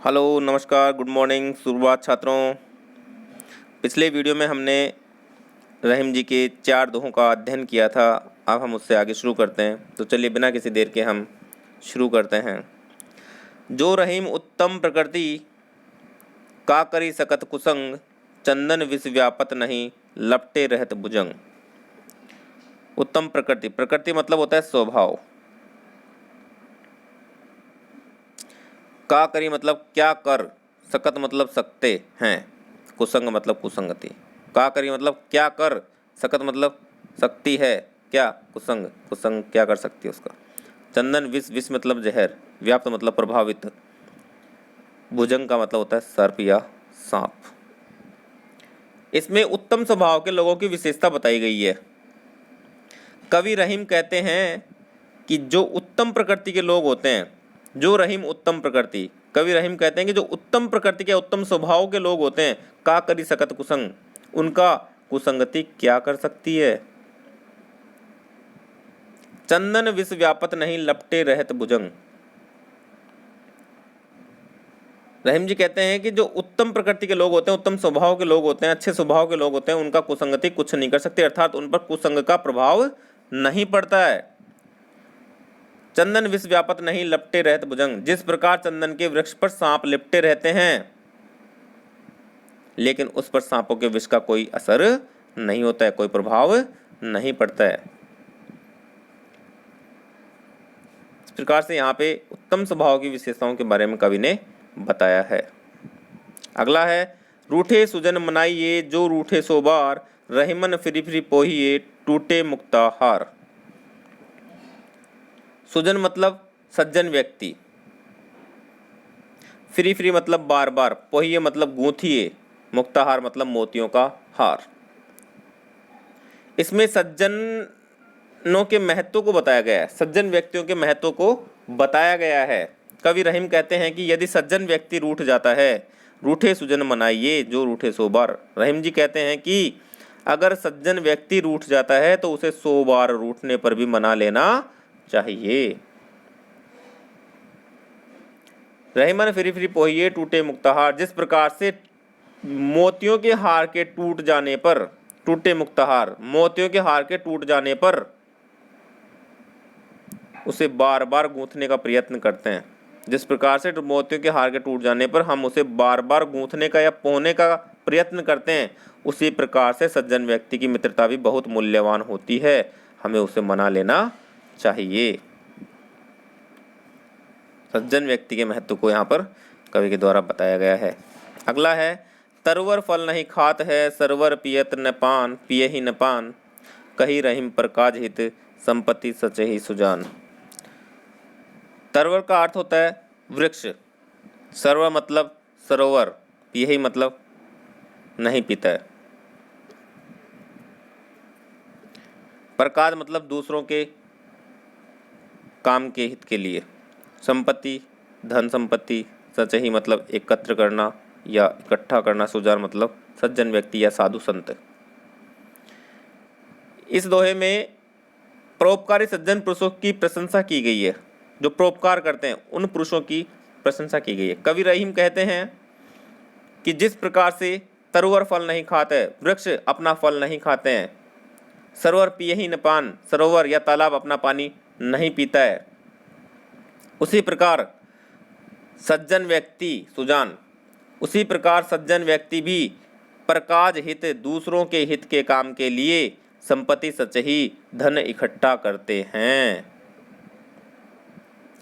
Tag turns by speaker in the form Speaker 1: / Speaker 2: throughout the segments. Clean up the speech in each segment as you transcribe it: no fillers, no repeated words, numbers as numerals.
Speaker 1: Hello नमस्कार good morning सुप्रभात छात्रों। पिछले वीडियो में हमने रहीम जी के 4 दोहों का अध्ययन किया था। अब हम उससे आगे शुरू करते हैं। तो चलिए बिना किसी देर के हम शुरू करते हैं। जो रहीम उत्तम प्रकृति का करी सकत कुसंग, चंदन विष व्यापत नहीं लपटे रहत भुजंग। उत्तम प्रकृति, प्रकृति मतलब होता है स्वभाव। का करी मतलब क्या कर, सकत मतलब सकते हैं, कुसंग मतलब कुसंगति। का करी मतलब क्या कर, सकत मतलब सकती है क्या, कुसंग कुसंग क्या कर सकती है उसका। चंदन विष, विष मतलब जहर, व्याप्त मतलब प्रभावित, भुजंग का मतलब होता है सर्प या सांप। इसमें उत्तम स्वभाव के लोगों की विशेषता बताई गई है। कवि रहीम कहते हैं कि जो उत्तम प्रकृति के लोग होते हैं, जो रहीम उत्तम प्रकृति, कवि रहीम कहते हैं कि जो उत्तम प्रकृति के उत्तम स्वभाव के लोग होते हैं, का करी सकत कुसंग, उनका कुसंगति क्या कर सकती है। चंदन विष व्यापत नहीं लपटे रहत भुजंग। रहीम जी कहते हैं कि जो उत्तम प्रकृति के लोग होते हैं, उत्तम स्वभाव के लोग होते हैं, अच्छे स्वभाव के लोग होते हैं, उनका कुसंगति कुछ नहीं कर सकते, अर्थात उन पर कुसंग का प्रभाव नहीं पड़ता है। चंदन विष व्यापत नहीं लपटे रहत भुजंग। जिस प्रकार चंदन के वृक्ष पर सांप लिपटे रहते हैं, लेकिन उस पर सांपों के विष का कोई असर नहीं होता है, कोई प्रभाव नहीं पड़ता है। इस प्रकार से यहाँ पे उत्तम स्वभाव की विशेषताओं के बारे में कवि ने बताया है। अगला है, रूठे सुजन मनाइए जो रूठे सो बार, रहीमन फिरी फिरी पोहिए टूटे मुक्ताहार। सुजन मतलब सज्जन व्यक्ति, फ्री फ्री मतलब बार बार, पोहिए मतलब गूंथिए, मुक्ताहार मतलब मोतियों का हार। इसमें सज्जनों के महत्व को बताया गया है, सज्जन व्यक्तियों के महत्व को बताया गया है। कवि रहीम कहते हैं कि यदि सज्जन व्यक्ति रूठ जाता है, रूठे सुजन मनाइए जो रूठे सो बार। रहीम जी कहते हैं कि अगर सज्जन व्यक्ति रूठ जाता है तो उसे 100 बार रूठने पर भी मना लेना चाहिए। रहीमन फिरी फिरी पोहिए टूटे मुक्ताहार। जिस प्रकार से मोतियों के हार के टूट जाने पर, टूटे मुक्ताहार, मोतियों के हार के टूट जाने पर उसे बार बार गूंथने का प्रयत्न करते हैं, जिस प्रकार से मोतियों के हार के टूट जाने पर हम उसे बार बार गूंथने का या पोहने का प्रयत्न करते हैं, उसी प्रकार से सज्जन व्यक्ति की मित्रता भी बहुत मूल्यवान होती है, हमें उसे मना लेना चाहिए। सज्जन व्यक्ति के महत्व को यहाँ पर कवि के द्वारा बताया गया है। अगला है, तरवर फल नहीं खात है सरवर पियत न पान, पिए ही न पान, कही रहीम पर काज हित संपत्ति सच ही सुजान। तरवर का अर्थ होता है वृक्ष, सरवर मतलब सरोवर, पिए ही मतलब नहीं पीता है, प्रकाज मतलब दूसरों के काम के हित के लिए, संपत्ति धन संपत्ति, सच ही मतलब एकत्र करना या इकट्ठा करना, सुजान मतलब सज्जन व्यक्ति या साधु संत। इस दोहे में परोपकारी सज्जन पुरुषों की प्रशंसा की गई है, जो परोपकार करते हैं उन पुरुषों की प्रशंसा की गई है। कवि रहीम कहते हैं कि जिस प्रकार से तरुवर फल नहीं खाते, वृक्ष अपना फल नहीं खाते हैं, सरोवर पिए ही न पान, सरोवर या तालाब अपना पानी नहीं पीता है, उसी प्रकार सज्जन व्यक्ति सुजान, उसी प्रकार सज्जन व्यक्ति भी प्रकाज हित, दूसरों के हित के काम के लिए संपत्ति सच ही धन इकट्ठा करते हैं।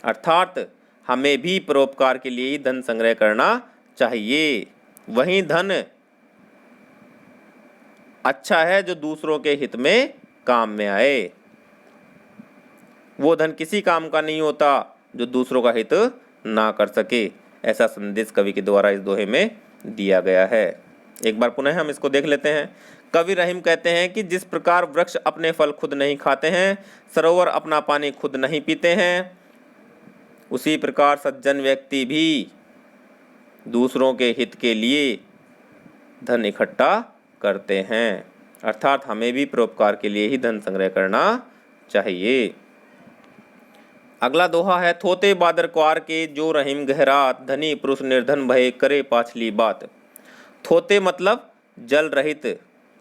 Speaker 1: अर्थात हमें भी परोपकार के लिए ही धन संग्रह करना चाहिए। वही धन अच्छा है जो दूसरों के हित में काम में आए। वो धन किसी काम का नहीं होता जो दूसरों का हित ना कर सके। ऐसा संदेश कवि के द्वारा इस दोहे में दिया गया है। एक बार पुनः हम इसको देख लेते हैं। कवि रहीम कहते हैं कि जिस प्रकार वृक्ष अपने फल खुद नहीं खाते हैं, सरोवर अपना पानी खुद नहीं पीते हैं, उसी प्रकार सज्जन व्यक्ति भी दूसरों के हित के लिए धन इकट्ठा करते हैं। अर्थात हमें भी परोपकार के लिए ही धन संग्रह करना चाहिए। अगला दोहा है, थोते बादर क्वार के जो रहीम गहरात, धनी पुरुष निर्धन भय करे पाछली बात। थोते मतलब जल रहित,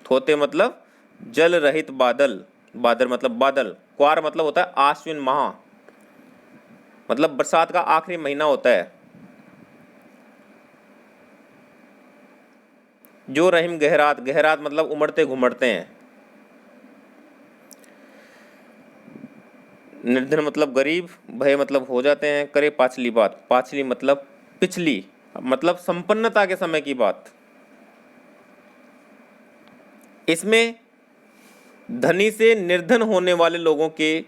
Speaker 1: थोते मतलब जल रहित बादल, बादर मतलब बादल, क्वार मतलब होता है आश्विन माह, मतलब बरसात का आखिरी महीना होता है। जो रहीम गहरात, गहरात मतलब उमड़ते घुमड़ते हैं। निर्धन मतलब गरीब, भय मतलब हो जाते हैं, करे पाछली बात, पाछली मतलब पिछली, मतलब संपन्नता के समय की बात। इसमें धनी से निर्धन होने वाले लोगों के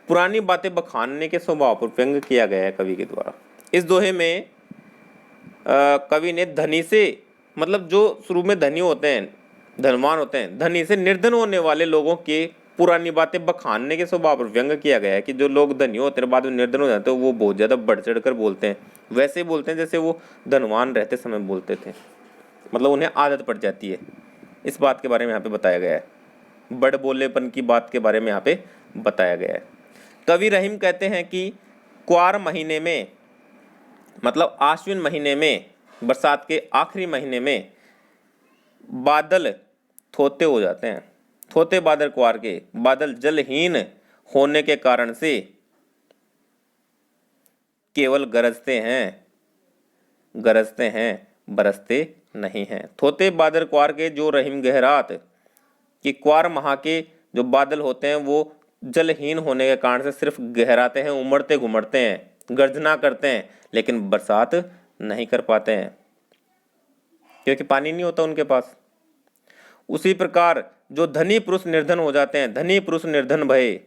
Speaker 1: पुरानी बातें बखानने के स्वभाव पर व्यंग किया गया है कवि के द्वारा। इस दोहे में कवि ने धनी से मतलब जो शुरू में धनी होते हैं, धनवान होते हैं, धनी से निर्धन होने वाले लोगों के पुरानी बातें बखानने के स्वभाव पर व्यंग किया गया है कि जो लोग धनी होते हैं बाद में निर्धन हो जाते हैं वो बहुत ज़्यादा बढ़ चढ़ कर बोलते हैं, वैसे बोलते हैं जैसे वो धनवान रहते समय बोलते थे, मतलब उन्हें आदत पड़ जाती है। इस बात के बारे में यहाँ पे बताया गया है, बड़ बोलेपन की बात के बारे में यहाँ पे बताया गया है। कवि रहीम कहते हैं कि क्वार महीने में मतलब आश्विन महीने में, बरसात के आखिरी महीने में बादल थोते हो जाते हैं। थोते बादल क्वार के, बादल जलहीन होने के कारण से केवल गरजते हैं बरसते नहीं हैं। थोते बादल क्वार के जो रहीम गहरात, कि क्वार माह के जो बादल होते हैं वो जलहीन होने के कारण से सिर्फ गहराते हैं, उमड़ते घुमड़ते हैं, गर्जना करते हैं, लेकिन बरसात नहीं कर पाते हैं क्योंकि पानी नहीं होता उनके पास। उसी प्रकार जो धनी पुरुष निर्धन हो जाते हैं, धनी पुरुष निर्धन भये,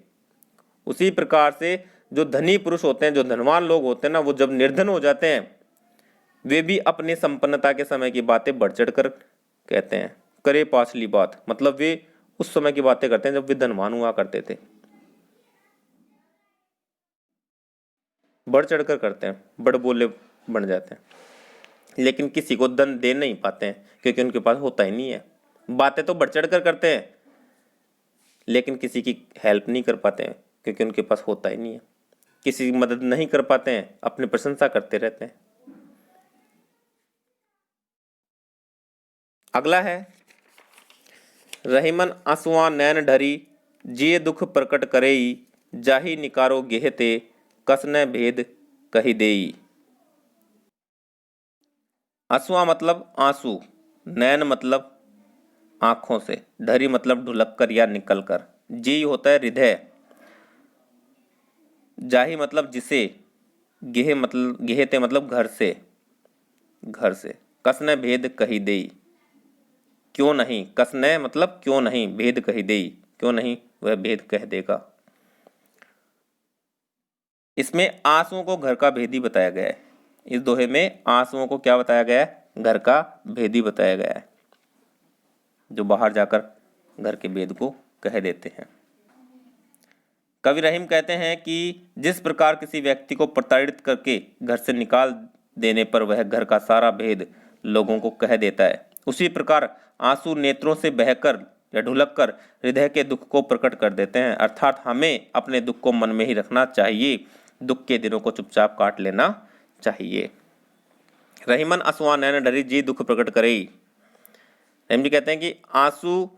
Speaker 1: उसी प्रकार से जो धनी पुरुष होते हैं, जो धनवान लोग होते हैं ना, वो जब निर्धन हो जाते हैं वे भी अपनी संपन्नता के समय की बातें बढ़ चढ़ कर कहते हैं। करे पाछली बात मतलब वे उस समय की बातें करते हैं जब वे धनवान हुआ करते थे, बढ़ चढ़ कर करते हैं, बड़ बोले बन जाते हैं, लेकिन किसी को धन दे नहीं पाते हैं क्योंकि उनके पास होता ही नहीं है। बातें तो बढ़ चढ़ कर करते हैं लेकिन किसी की हेल्प नहीं कर पाते हैं क्योंकि उनके पास होता ही नहीं है। किसी की मदद नहीं कर पाते हैं, अपनी प्रशंसा करते रहते हैं। अगला है, रहीमन आंसुआ नैन ढरी, जिये दुख प्रकट करेई, जाहि निकारो गेहते, कसने भेद कही देई। आंसुआ मतलब आंसू, नैन मतलब आंखों से, ढरी मतलब ढुलक कर या निकल कर, जी होता है हृदय, जाहि मतलब जिसे, गेह मतलब गेहते मतलब घर से, घर से, कसने भेद कही देई, क्यों नहीं, कसने मतलब क्यों नहीं, भेद कही देई क्यों नहीं वह भेद कह देगा। इसमें आंसुओं को घर का भेदी बताया गया है। इस दोहे में आंसुओं को क्या बताया गया है, घर का भेदी बताया गया है, जो बाहर जाकर घर के भेद को कह देते हैं। कवि रहीम कहते हैं कि जिस प्रकार किसी व्यक्ति को प्रताड़ित करके घर से निकाल देने पर वह घर का सारा भेद लोगों को कह देता है, उसी प्रकार आंसू नेत्रों से बहकर या ढुलक कर हृदय के दुख को प्रकट कर देते हैं। अर्थात हमें अपने दुख को मन में ही रखना चाहिए, दुख के दिनों को चुपचाप काट लेना चाहिए। रहीमन आंसुआ नैन ढरी, जी दुख प्रकट करे। रहीम जी कहते हैं कि आंसू,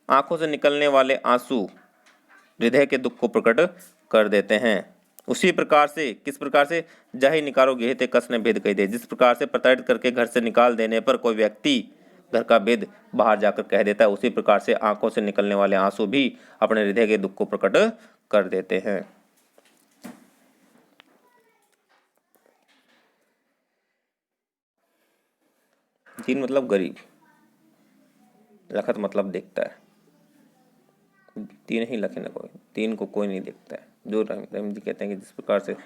Speaker 1: आंखों से निकलने वाले आंसू हृदय के दुख को प्रकट कर देते हैं। उसी प्रकार से, किस प्रकार से, जाहि निकारो गेहते कसने भेद कही दे, जिस प्रकार से प्रताड़ित करके घर से निकाल देने पर कोई व्यक्ति घर का भेद बाहर जाकर कह देता है, उसी प्रकार से आंखों से निकलने वाले आंसू भी अपने हृदय के दुख को प्रकट कर देते हैं। दीन मतलब गरीब, लखत मतलब देखता है, तीन ही लखे न कोई, तीन को कोई नहीं देखता है। जो रहीम जी कहते हैं कि जिस प्रकार से,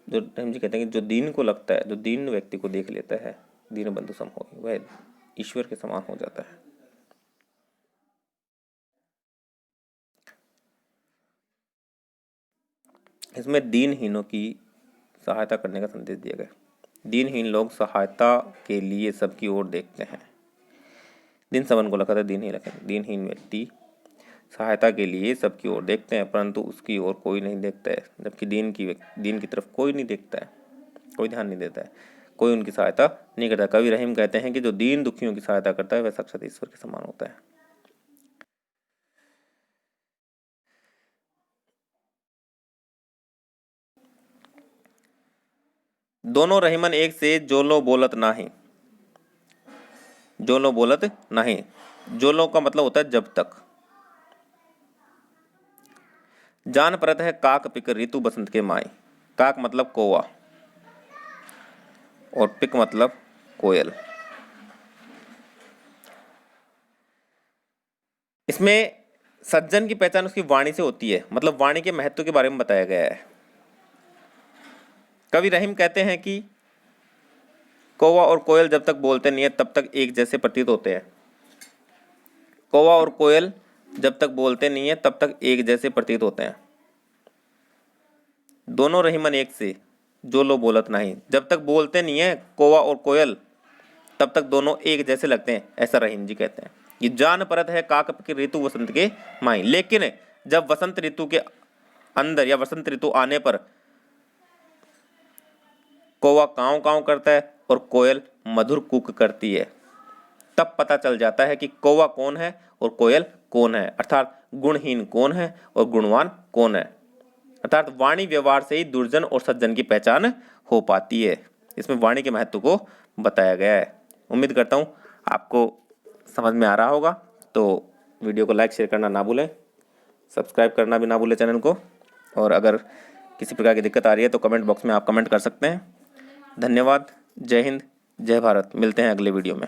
Speaker 1: जो रहीम जी कहते हैं कि जो दीन को लगता है, जो दीन व्यक्ति को देख लेता है, दीन बंधु सम हो, वह ईश्वर के समान हो जाता है। इसमें दीनहीनों की सहायता करने का संदेश दिया गया। दीनहीन लोग सहायता के लिए सबकी ओर देखते हैं। दिन समन को लखा था, दीन ही रखे, दीनहीन व्यक्ति सहायता के लिए सबकी ओर देखते हैं, परंतु उसकी ओर कोई नहीं देखता है, जबकि दीन की तरफ कोई नहीं देखता है, कोई ध्यान नहीं देता है, कोई उनकी सहायता नहीं करता। कवि रहीम कहते हैं कि जो दीन दुखियों की सहायता करता है वह साक्षात ईश्वर के समान होता है। दोनों रहीमन एक से जोलो बोलत नाही। जोलो बोलत नहीं, जोलो का मतलब होता है जब तक। जान परत है काक पिक ऋतु बसंत के माई। काक मतलब कौवा और पिक मतलब कोयल। इसमें सज्जन की पहचान उसकी वाणी से होती है, मतलब वाणी के महत्व के बारे में बताया गया है। कवि रहीम कहते हैं कि कौवा और कोयल जब तक बोलते नहीं है तब तक एक जैसे प्रतीत होते हैं। कौवा और कोयल जब तक बोलते नहीं है तब तक एक जैसे प्रतीत होते हैं। दोनों रहीमन एक से जो लो बोलत नहीं। जब तक बोलते नहीं है कौवा और कोयल तब तक दोनों एक जैसे लगते हैं, ऐसा रहीम जी कहते हैं। ये जान परत है काक की ऋतु वसंत के माई। लेकिन जब वसंत ऋतु के अंदर या वसंत ऋतु आने पर कौवा काँव काँव करता है और कोयल मधुर कूक करती है, तब पता चल जाता है कि कौवा कौन है और कोयल कौन है, अर्थात गुणहीन कौन है और गुणवान कौन है। अर्थात वाणी व्यवहार से ही दुर्जन और सज्जन की पहचान हो पाती है। इसमें वाणी के महत्व को बताया गया है। उम्मीद करता हूँ आपको समझ में आ रहा होगा। तो वीडियो को लाइक शेयर करना ना भूलें, सब्सक्राइब करना भी ना भूलें चैनल को। और अगर किसी प्रकार की दिक्कत आ रही है तो कमेंट बॉक्स में आप कमेंट कर सकते हैं। धन्यवाद। जय हिंद, जय भारत। मिलते हैं अगले वीडियो में।